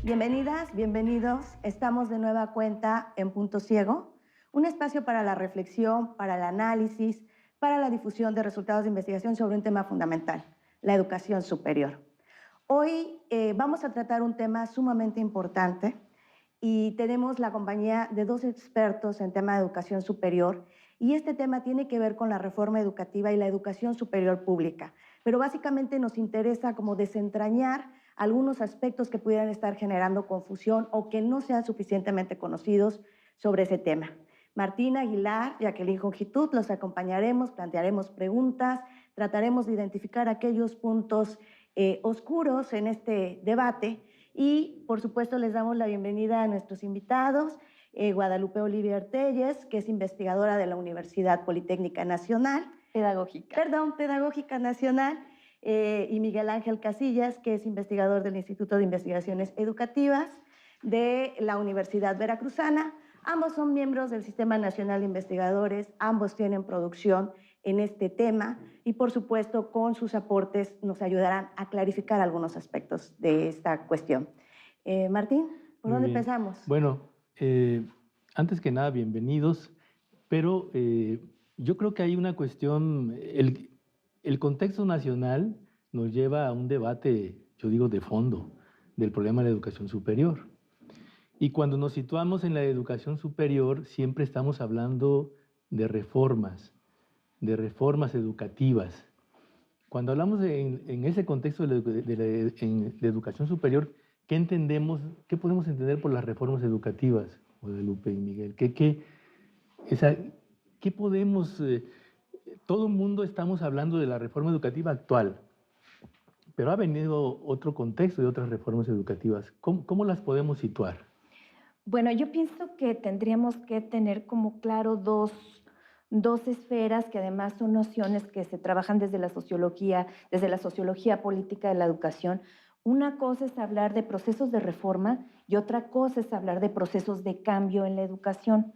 Bienvenidas, bienvenidos. Estamos de nueva cuenta en Punto Ciego, un espacio para la reflexión, para el análisis, para la difusión de resultados de investigación sobre un tema fundamental, la educación superior. Hoy vamos a tratar un tema sumamente importante y tenemos la compañía de dos expertos en tema de educación superior y este tema tiene que ver con la reforma educativa y la educación superior pública, pero básicamente nos interesa como desentrañar algunos aspectos que pudieran estar generando confusión o que no sean suficientemente conocidos sobre ese tema. Martín Aguilar, Jacqueline Jongitud, los acompañaremos, plantearemos preguntas, trataremos de identificar aquellos puntos oscuros en este debate y, por supuesto, les damos la bienvenida a nuestros invitados, Guadalupe Olivier Telles, que es investigadora de la Universidad Politécnica Nacional. Pedagógica Nacional, y Miguel Ángel Casillas, que es investigador del Instituto de Investigaciones Educativas de la Universidad Veracruzana. Ambos son miembros del Sistema Nacional de Investigadores, ambos tienen producción en este tema y, por supuesto, con sus aportes nos ayudarán a clarificar algunos aspectos de esta cuestión. Martín, ¿por dónde empezamos? Bueno, antes que nada, bienvenidos, pero yo creo que hay una cuestión, el contexto nacional nos lleva a un debate, yo digo, de fondo del problema de la educación superior. Y cuando nos situamos en la educación superior, siempre estamos hablando de reformas educativas. Cuando hablamos en ese contexto de la educación superior, ¿qué entendemos, qué podemos entender por las reformas educativas, Guadalupe y Miguel? ¿Qué podemos...? Todo el mundo estamos hablando de la reforma educativa actual, pero ha venido otro contexto de otras reformas educativas. ¿Cómo las podemos situar? Bueno, yo pienso que tendríamos que tener como claro dos esferas que además son nociones que se trabajan desde la sociología política de la educación. Una cosa es hablar de procesos de reforma y otra cosa es hablar de procesos de cambio en la educación.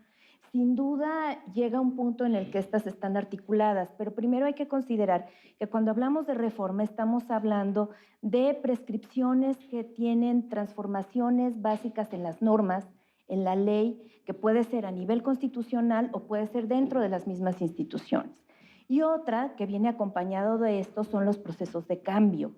Sin duda llega un punto en el que estas están articuladas, pero primero hay que considerar que cuando hablamos de reforma estamos hablando de prescripciones que tienen transformaciones básicas en las normas, en la ley, que puede ser a nivel constitucional o puede ser dentro de las mismas instituciones. Y otra que viene acompañado de esto son los procesos de cambio.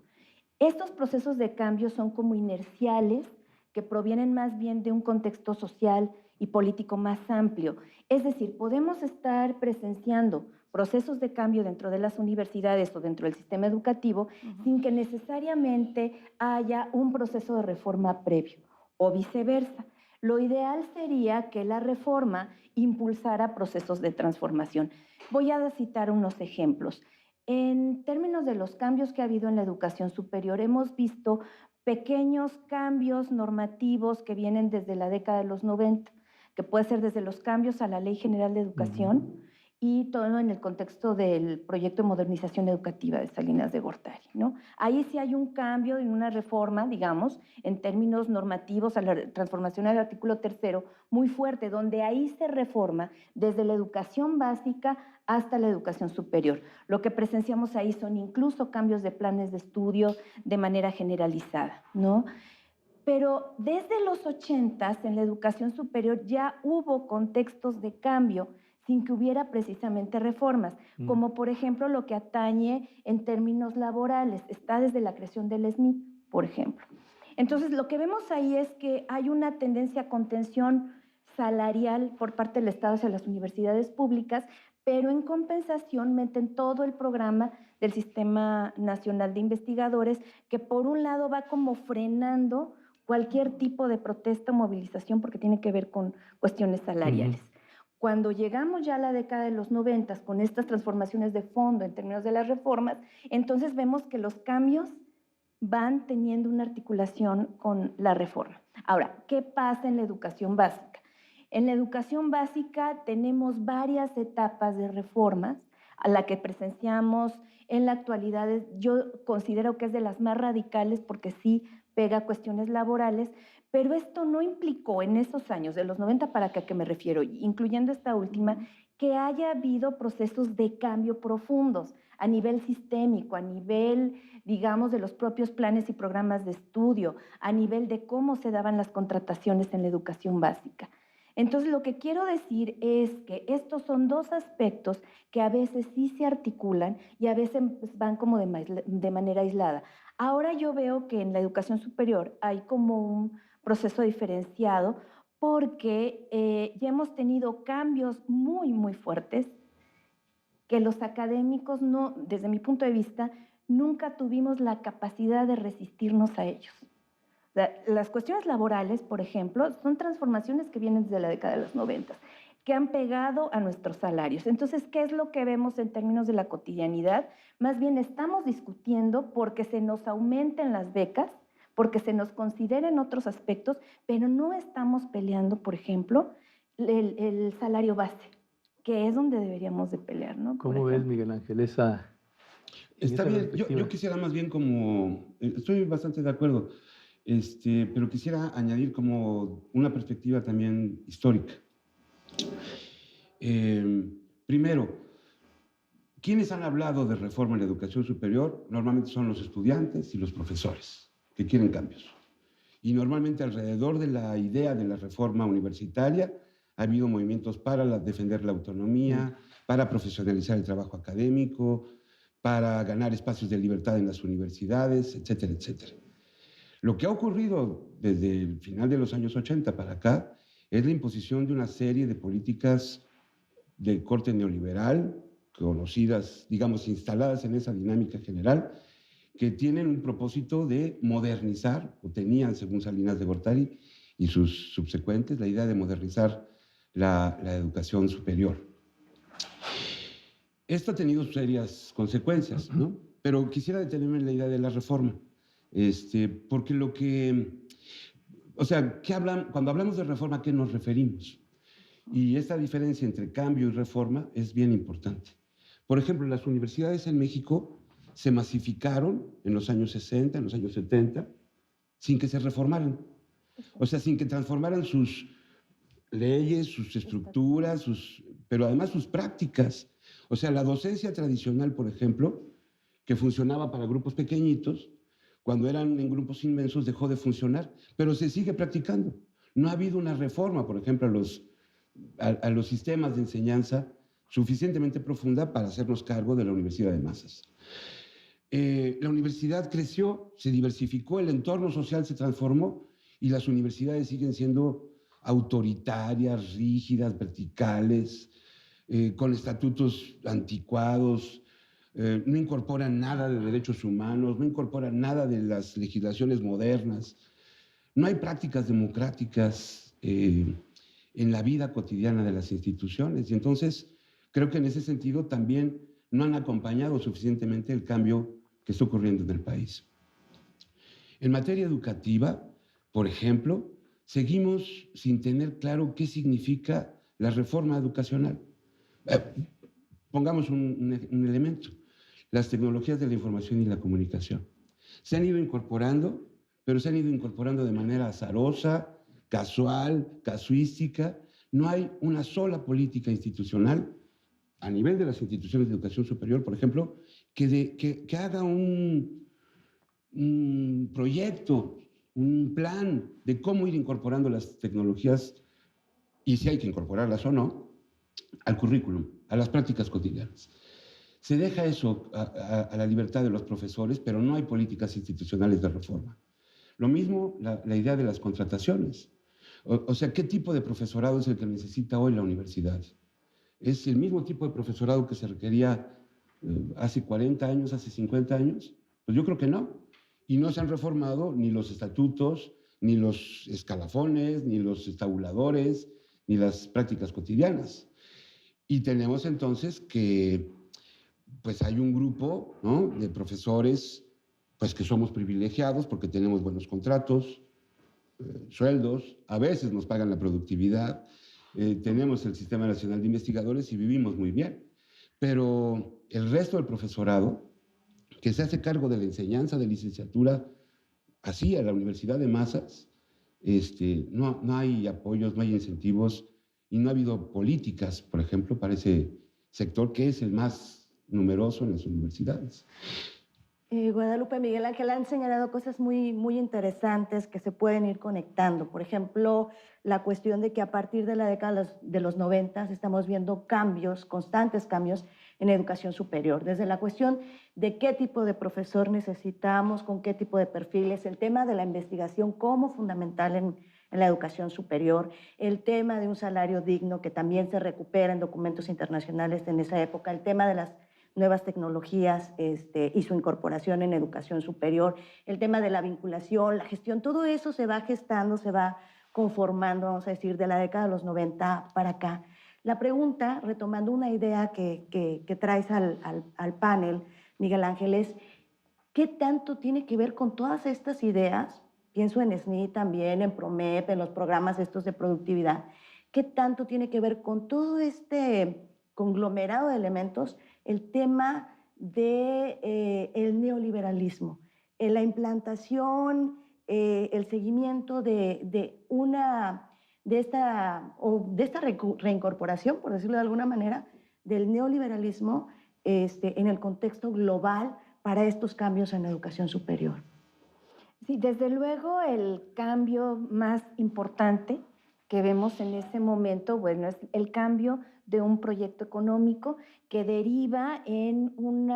Estos procesos de cambio son como inerciales, que provienen más bien de un contexto social y político más amplio. Es decir, podemos estar presenciando procesos de cambio dentro de las universidades o dentro del sistema educativo sin que necesariamente haya un proceso de reforma previo o viceversa. Lo ideal sería que la reforma impulsara procesos de transformación. Voy a citar unos ejemplos. En términos de los cambios que ha habido en la educación superior, hemos visto pequeños cambios normativos que vienen desde la década de los 90, que puede ser desde los cambios a la Ley General de Educación y todo en el contexto del proyecto de modernización educativa de Salinas de Gortari, ¿no? Ahí sí hay un cambio y una reforma, digamos, en términos normativos a la transformación del artículo 3º muy fuerte, donde ahí se reforma desde la educación básica hasta la educación superior. Lo que presenciamos ahí son incluso cambios de planes de estudio de manera generalizada, ¿no? Pero desde los 80s en la educación superior ya hubo contextos de cambio sin que hubiera precisamente reformas, como por ejemplo lo que atañe en términos laborales, está desde la creación del SNI, por ejemplo. Entonces, lo que vemos ahí es que hay una tendencia a contención salarial por parte del Estado hacia las universidades públicas, pero en compensación meten todo el programa del Sistema Nacional de Investigadores, que por un lado va como frenando cualquier tipo de protesta o movilización porque tiene que ver con cuestiones salariales. Cuando llegamos ya a la década de los 90 con estas transformaciones de fondo en términos de las reformas, entonces vemos que los cambios van teniendo una articulación con la reforma. Ahora, ¿qué pasa en la educación básica? En la educación básica tenemos varias etapas de reformas a la que presenciamos en la actualidad. Yo considero que es de las más radicales porque sí pega cuestiones laborales, pero esto no implicó en esos años, de los 90 para acá, ¿a qué me refiero? Incluyendo esta última, que haya habido procesos de cambio profundos. a nivel sistémico, a nivel, digamos, de los propios planes y programas de estudio, a nivel de cómo se daban las contrataciones en la educación básica. Entonces, lo que quiero decir es que estos son dos aspectos que a veces sí se articulan y a veces van como de manera aislada. Ahora yo veo que en la educación superior hay como un proceso diferenciado porque ya hemos tenido cambios muy, muy fuertes que los académicos no, desde mi punto de vista, nunca tuvimos la capacidad de resistirnos a ellos. Las cuestiones laborales, por ejemplo, son transformaciones que vienen desde la década de los 90, que han pegado a nuestros salarios. Entonces, ¿qué es lo que vemos en términos de la cotidianidad? Más bien estamos discutiendo porque se nos aumenten las becas, porque se nos consideren otros aspectos, pero no estamos peleando, por ejemplo, el salario base, que es donde deberíamos de pelear, ¿no? ¿Cómo ves, Miguel Ángel, esa Está bien, perspectiva? yo quisiera más bien como, estoy bastante de acuerdo, pero quisiera añadir como una perspectiva también histórica. Primero, quienes han hablado de reforma en la educación superior normalmente son los estudiantes y los profesores que quieren cambios. Y normalmente alrededor de la idea de la reforma universitaria ha habido movimientos para defender la autonomía, para profesionalizar el trabajo académico, para ganar espacios de libertad en las universidades, etcétera, etcétera. Lo que ha ocurrido desde el final de los años 80 para acá es la imposición de una serie de políticas de corte neoliberal, conocidas, digamos, instaladas en esa dinámica general, que tienen un propósito de modernizar, o tenían, según Salinas de Gortari y sus subsecuentes, la idea de modernizar la educación superior. Esto ha tenido serias consecuencias, ¿no? Pero quisiera detenerme en la idea de la reforma, porque lo que, o sea, cuando hablamos de reforma, ¿a qué nos referimos? Y esta diferencia entre cambio y reforma es bien importante. Por ejemplo, las universidades en México se masificaron en los años 60, en los años 70, sin que se reformaran. O sea, sin que transformaran sus leyes, sus estructuras, pero además sus prácticas. O sea, la docencia tradicional, por ejemplo, que funcionaba para grupos pequeñitos, cuando eran en grupos inmensos dejó de funcionar, pero se sigue practicando. No ha habido una reforma, por ejemplo, a los sistemas de enseñanza suficientemente profunda para hacernos cargo de la universidad de masas. La universidad creció, se diversificó, el entorno social se transformó y las universidades siguen siendo autoritarias, rígidas, verticales, con estatutos anticuados, no incorporan nada de derechos humanos, no incorporan nada de las legislaciones modernas, no hay prácticas democráticas en la vida cotidiana de las instituciones. Y entonces creo que en ese sentido también no han acompañado suficientemente el cambio que está ocurriendo en el país. En materia educativa, por ejemplo, seguimos sin tener claro qué significa la reforma educacional. Pongamos un elemento, las tecnologías de la información y la comunicación. Se han ido incorporando, pero se han ido incorporando de manera azarosa, casual, casuística. No hay una sola política institucional a nivel de las instituciones de educación superior, por ejemplo, que haga un proyecto, un plan de cómo ir incorporando las tecnologías, y si hay que incorporarlas o no, al currículum, a las prácticas cotidianas. Se deja eso a la libertad de los profesores, pero no hay políticas institucionales de reforma. Lo mismo la idea de las contrataciones. O sea, ¿qué tipo de profesorado es el que necesita hoy la universidad? ¿Es el mismo tipo de profesorado que se requería hace 40 años, hace 50 años? Pues yo creo que no. Y no se han reformado ni los estatutos, ni los escalafones, ni los tabuladores, ni las prácticas cotidianas. Y tenemos entonces que pues hay un grupo, ¿no?, de profesores pues que somos privilegiados porque tenemos buenos contratos, sueldos, a veces nos pagan la productividad, tenemos el Sistema Nacional de Investigadores y vivimos muy bien. Pero el resto del profesorado, que se hace cargo de la enseñanza de licenciatura, así a la universidad de masas, no hay apoyos, no hay incentivos y no ha habido políticas, por ejemplo, para ese sector que es el más numeroso en las universidades. Guadalupe, Miguel Ángel han señalado cosas muy interesantes que se pueden ir conectando. Por ejemplo, la cuestión de que a partir de la década de los 90 estamos viendo cambios, constantes cambios en educación superior. Desde la cuestión de qué tipo de profesor necesitamos, con qué tipo de perfiles, el tema de la investigación como fundamental en la educación superior, el tema de un salario digno que también se recupera en documentos internacionales en esa época, el tema de las nuevas tecnologías y su incorporación en educación superior, el tema de la vinculación, la gestión, todo eso se va gestando, se va conformando, vamos a decir, de la década de los 90 para acá. La pregunta, retomando una idea que traes al panel, Miguel Ángel, es ¿qué tanto tiene que ver con todas estas ideas? Pienso en SNI también, en PROMEP, en los programas estos de productividad. ¿Qué tanto tiene que ver con todo este conglomerado de elementos el tema del neoliberalismo, la implantación, el seguimiento de esta reincorporación, por decirlo de alguna manera, del neoliberalismo en el contexto global para estos cambios en educación superior? Sí, desde luego el cambio más importante que vemos en ese momento, bueno, es el cambio de un proyecto económico que deriva en un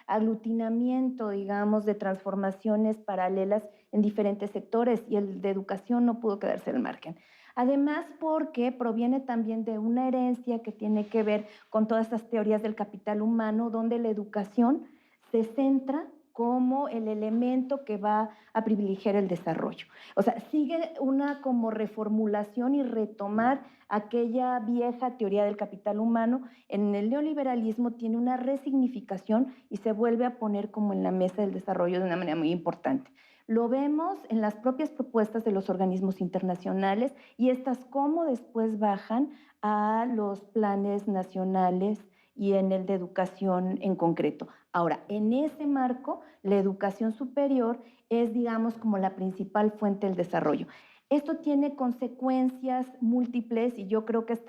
aglutinamiento, digamos, de transformaciones paralelas en diferentes sectores, y el de educación no pudo quedarse al margen. Además, porque proviene también de una herencia que tiene que ver con todas estas teorías del capital humano, donde la educación se centra como el elemento que va a privilegiar el desarrollo. O sea, sigue una como reformulación y retomar aquella vieja teoría del capital humano. En el neoliberalismo tiene una resignificación y se vuelve a poner como en la mesa del desarrollo de una manera muy importante. Lo vemos en las propias propuestas de los organismos internacionales y estas cómo después bajan a los planes nacionales y en el de educación en concreto. Ahora, en ese marco, la educación superior es, digamos, como la principal fuente del desarrollo. Esto tiene consecuencias múltiples y yo creo que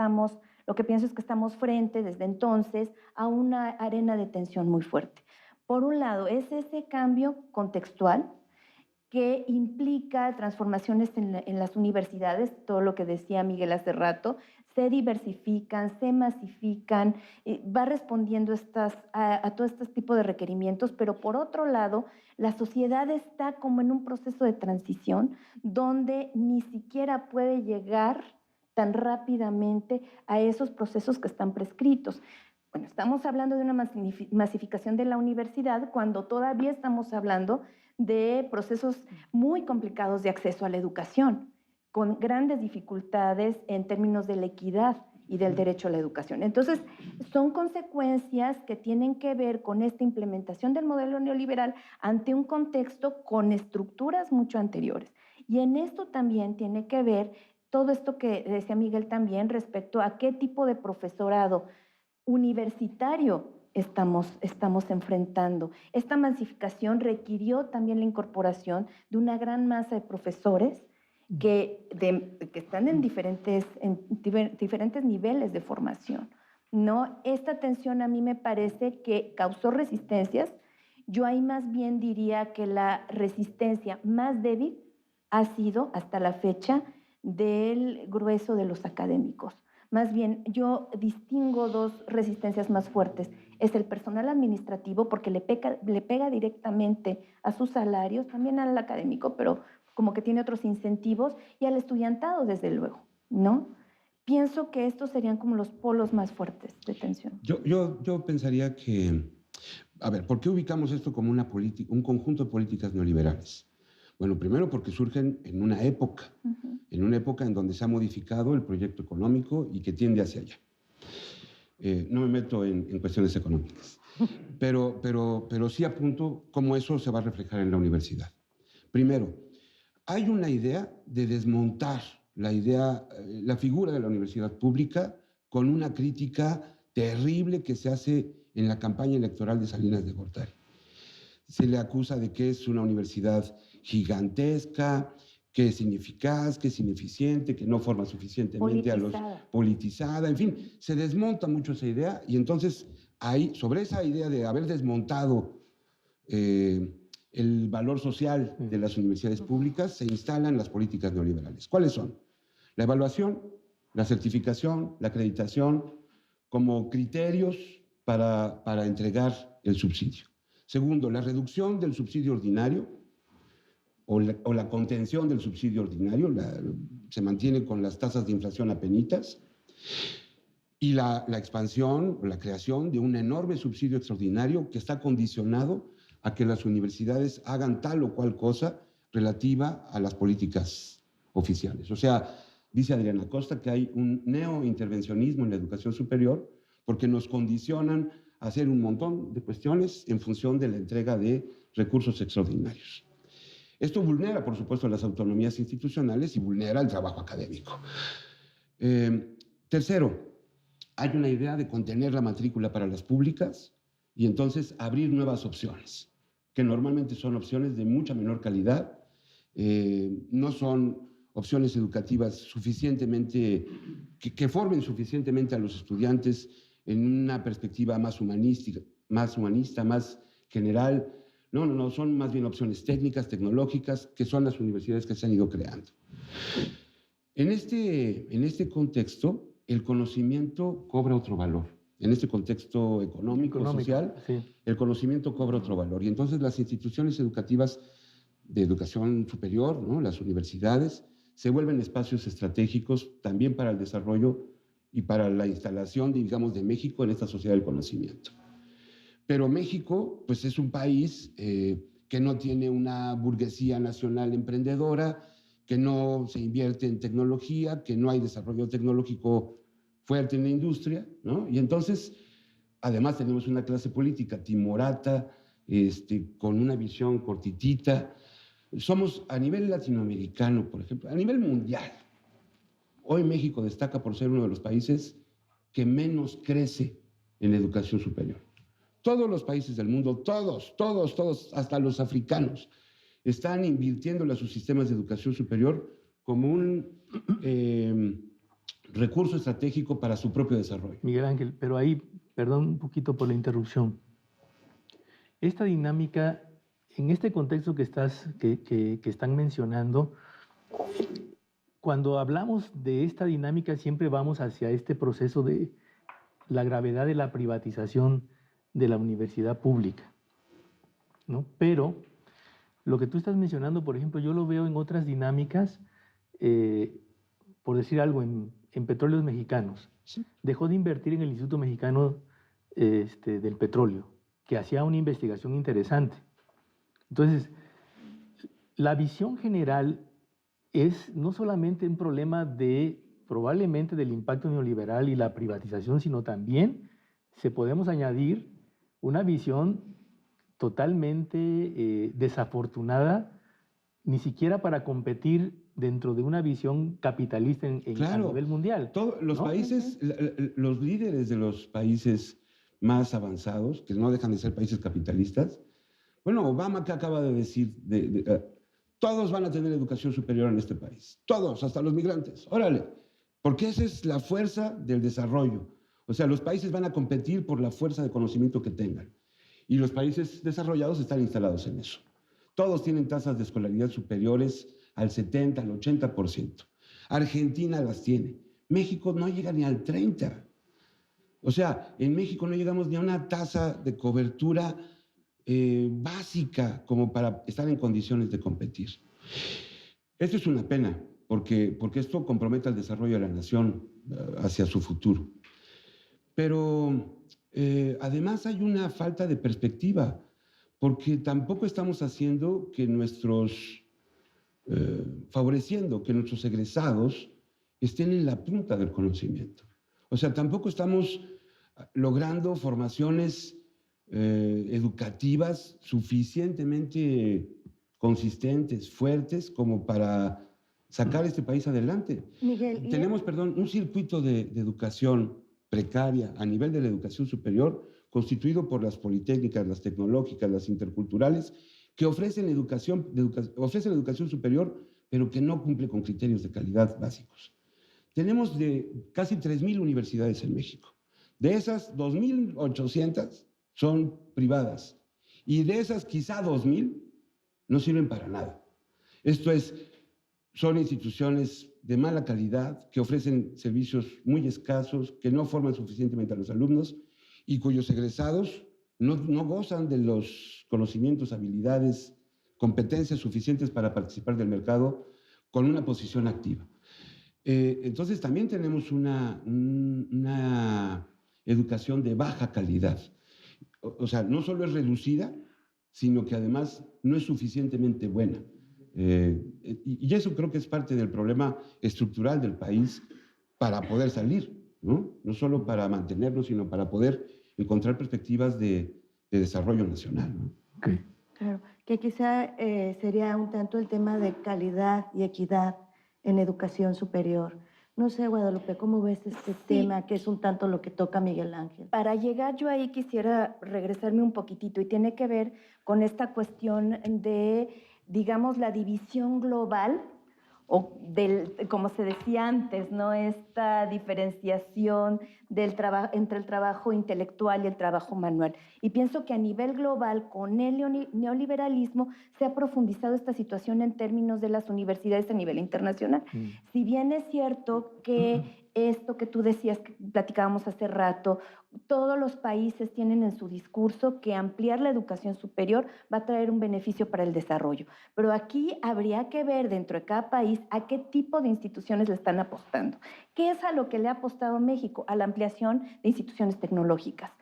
lo que pienso es que estamos frente desde entonces a una arena de tensión muy fuerte. Por un lado, es ese cambio contextual que implica transformaciones en las universidades, todo lo que decía Miguel hace rato, se diversifican, se masifican, va respondiendo a todo este tipo de requerimientos, pero por otro lado, la sociedad está como en un proceso de transición donde ni siquiera puede llegar tan rápidamente a esos procesos que están prescritos. Bueno, estamos hablando de una masificación de la universidad cuando todavía estamos hablando de procesos muy complicados de acceso a la educación, con grandes dificultades en términos de la equidad y del derecho a la educación. Entonces, son consecuencias que tienen que ver con esta implementación del modelo neoliberal ante un contexto con estructuras mucho anteriores. Y en esto también tiene que ver todo esto que decía Miguel también respecto a qué tipo de profesorado universitario estamos enfrentando. Esta masificación requirió también la incorporación de una gran masa de profesores que están en diferentes niveles de formación, ¿no? Esta tensión a mí me parece que causó resistencias. Yo ahí más bien diría que la resistencia más débil ha sido hasta la fecha del grueso de los académicos. Más bien, yo distingo dos resistencias más fuertes. Es el personal administrativo, porque le pega directamente a sus salarios, también al académico, pero como que tiene otros incentivos, y al estudiantado, desde luego, ¿no? Pienso que estos serían como los polos más fuertes de tensión. Yo pensaría que, a ver, ¿por qué ubicamos esto como un conjunto de políticas neoliberales? Bueno, primero porque surgen en una época en donde se ha modificado el proyecto económico y que tiende hacia allá. No me meto en cuestiones económicas, pero sí apunto cómo eso se va a reflejar en la universidad. Primero, hay una idea de desmontar la figura de la universidad pública con una crítica terrible que se hace en la campaña electoral de Salinas de Gortari. Se le acusa de que es una universidad gigantesca, que es ineficaz, que es ineficiente, que no forma suficientemente politizada, en fin, se desmonta mucho esa idea y entonces sobre esa idea de haber desmontado el valor social de las universidades públicas, se instalan las políticas neoliberales. ¿Cuáles son? La evaluación, la certificación, la acreditación, como criterios para entregar el subsidio. Segundo, la reducción del subsidio ordinario o la contención del subsidio ordinario, se mantiene con las tasas de inflación apenitas, y la expansión o la creación de un enorme subsidio extraordinario que está condicionado a que las universidades hagan tal o cual cosa relativa a las políticas oficiales. O sea, dice Adriana Costa que hay un neointervencionismo en la educación superior porque nos condicionan a hacer un montón de cuestiones en función de la entrega de recursos extraordinarios. Esto vulnera, por supuesto, las autonomías institucionales y vulnera el trabajo académico. Tercero, hay una idea de contener la matrícula para las públicas y entonces abrir nuevas opciones, que normalmente son opciones de mucha menor calidad, no son opciones educativas suficientemente, que formen suficientemente a los estudiantes en una perspectiva más humanista, más general. No, son más bien opciones técnicas, tecnológicas, que son las universidades que se han ido creando. En este contexto, el conocimiento cobra otro valor. En este contexto económico social, sí, el conocimiento cobra otro valor. Y entonces las instituciones educativas de educación superior, ¿no?, las universidades, se vuelven espacios estratégicos también para el desarrollo y para la instalación, digamos, de México en esta sociedad del conocimiento. Pero México, pues, es un país que no tiene una burguesía nacional emprendedora, que no se invierte en tecnología, que no hay desarrollo tecnológico fuerte en la industria, ¿no? Y entonces, además tenemos una clase política timorata, con una visión cortitita. Somos, a nivel latinoamericano, por ejemplo, a nivel mundial, hoy México destaca por ser uno de los países que menos crece en la educación superior. Todos los países del mundo, todos, hasta los africanos, están invirtiendo en sus sistemas de educación superior como un recurso estratégico para su propio desarrollo. Miguel Ángel, pero ahí, perdón un poquito por la interrupción. Esta dinámica, en este contexto que están mencionando, cuando hablamos de esta dinámica siempre vamos hacia este proceso de la gravedad de la privatización de la universidad pública, ¿no? Pero lo que tú estás mencionando, por ejemplo, yo lo veo en otras dinámicas, por decir algo, en Petróleos Mexicanos. Sí. Dejó de invertir en el Instituto Mexicano del Petróleo, que hacía una investigación interesante. Entonces, la visión general es no solamente un problema probablemente del impacto neoliberal y la privatización, sino también podemos añadir una visión totalmente desafortunada, ni siquiera para competir dentro de una visión capitalista claro, a nivel mundial. Los ¿no? países, los líderes de los países más avanzados, que no dejan de ser países capitalistas, bueno, Obama, que acaba de decir, todos van a tener educación superior en este país, todos, hasta los migrantes, órale, porque esa es la fuerza del desarrollo. O sea, los países van a competir por la fuerza de conocimiento que tengan. Y los países desarrollados están instalados en eso. Todos tienen tasas de escolaridad superiores al 70, al 80%. Argentina las tiene. México no llega ni al 30%. O sea, en México no llegamos ni a una tasa de cobertura básica como para estar en condiciones de competir. Esto es una pena, porque esto compromete al desarrollo de la nación hacia su futuro. Pero además hay una falta de perspectiva, porque tampoco estamos haciendo que favoreciendo que nuestros egresados estén en la punta del conocimiento. O sea, tampoco estamos logrando formaciones educativas suficientemente consistentes, fuertes, como para sacar este país adelante. Miguel, tenemos, un circuito de educación precaria a nivel de la educación superior, constituido por las politécnicas, las tecnológicas, las interculturales, que ofrecen educación superior, pero que no cumple con criterios de calidad básicos. Tenemos casi 3,000 universidades en México. De esas, 2.800 son privadas. Y de esas, quizá 2.000 no sirven para nada. Esto es, son instituciones de mala calidad, que ofrecen servicios muy escasos, que no forman suficientemente a los alumnos y cuyos egresados no gozan de los conocimientos, habilidades, competencias suficientes para participar del mercado con una posición activa. Entonces también tenemos una educación de baja calidad. O sea, no solo es reducida, sino que además no es suficientemente buena. Y eso creo que es parte del problema estructural del país para poder salir, ¿no? No solo para mantenerlo, sino para poder encontrar perspectivas de desarrollo nacional, ¿no? Okay. Claro, que quizá sería un tanto el tema de calidad y equidad en educación superior. No sé, Guadalupe, ¿cómo ves este tema que es un tanto lo que toca Miguel Ángel? Para llegar yo ahí quisiera regresarme un poquitito y tiene que ver con esta cuestión de, digamos, la división global o como se decía antes, ¿no? Esta diferenciación entre el trabajo intelectual y el trabajo manual. Y pienso que a nivel global, con el neoliberalismo, se ha profundizado esta situación en términos de las universidades a nivel internacional. Si bien es cierto que esto que tú decías, que platicábamos hace rato, todos los países tienen en su discurso que ampliar la educación superior va a traer un beneficio para el desarrollo. Pero aquí habría que ver dentro de cada país a qué tipo de instituciones le están apostando. ¿Qué es a lo que le ha apostado México? A la ampliación de instituciones tecnológicas.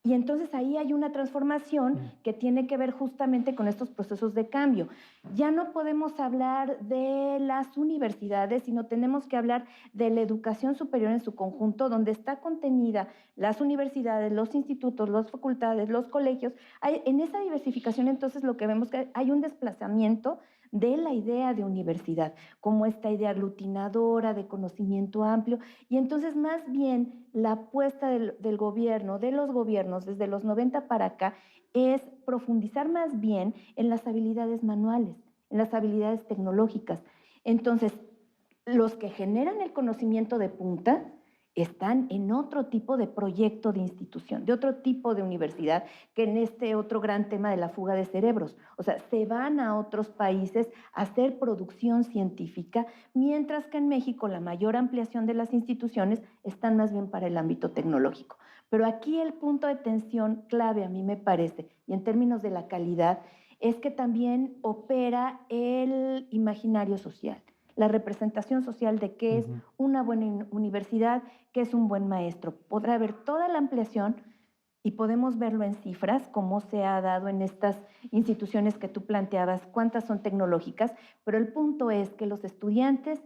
Y entonces ahí hay una transformación que tiene que ver justamente con estos procesos de cambio. Ya no podemos hablar de las universidades, sino tenemos que hablar de la educación superior en su conjunto, donde está contenida las universidades, los institutos, las facultades, los colegios. En esa diversificación, entonces, lo que vemos es que hay un desplazamiento de la idea de universidad, como esta idea aglutinadora de conocimiento amplio, y entonces más bien la apuesta del gobierno, de los gobiernos desde los 90 para acá, es profundizar más bien en las habilidades manuales, en las habilidades tecnológicas. Entonces, los que generan el conocimiento de punta están en otro tipo de proyecto de institución, de otro tipo de universidad, que en este otro gran tema de la fuga de cerebros. O sea, se van a otros países a hacer producción científica, mientras que en México la mayor ampliación de las instituciones están más bien para el ámbito tecnológico. Pero aquí el punto de tensión clave, a mí me parece, y en términos de la calidad, es que también opera el imaginario social, la representación social de qué es una buena universidad, qué es un buen maestro. Podrá haber toda la ampliación y podemos verlo en cifras, cómo se ha dado en estas instituciones que tú planteabas, cuántas son tecnológicas, pero el punto es que los estudiantes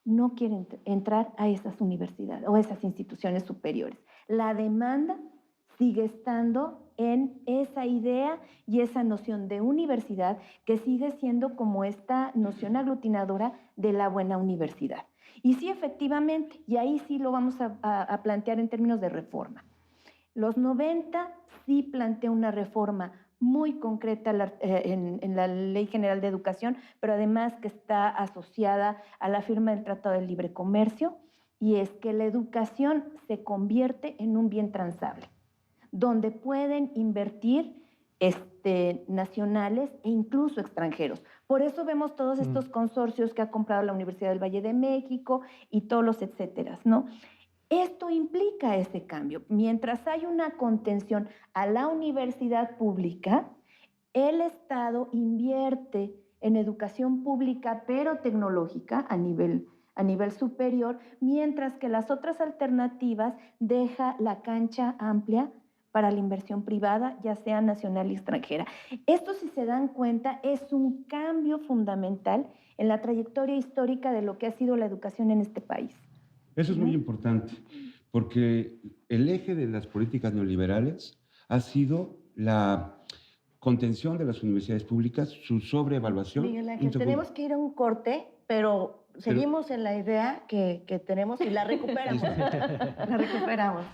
no quieren entrar a esas universidades o a esas instituciones superiores. La demanda sigue estando en esa idea y esa noción de universidad que sigue siendo como esta noción aglutinadora de la buena universidad. Y sí, efectivamente, y ahí sí lo vamos a plantear en términos de reforma. Los 90 sí plantea una reforma muy concreta en la Ley General de Educación, pero además que está asociada a la firma del Tratado de Libre Comercio, y es que la educación se convierte en un bien transable, donde pueden invertir nacionales e incluso extranjeros. Por eso vemos todos estos consorcios que ha comprado la Universidad del Valle de México y todos los etcéteras, ¿no? Esto implica ese cambio. Mientras hay una contención a la universidad pública, el Estado invierte en educación pública, pero tecnológica a nivel superior, mientras que las otras alternativas deja la cancha amplia para la inversión privada, ya sea nacional y extranjera. Esto, si se dan cuenta, es un cambio fundamental en la trayectoria histórica de lo que ha sido la educación en este país. Eso es muy importante, porque el eje de las políticas neoliberales ha sido la contención de las universidades públicas, su sobreevaluación. Miguel Ángel, tenemos que ir a un corte, pero seguimos en la idea que tenemos y la recuperamos. La recuperamos.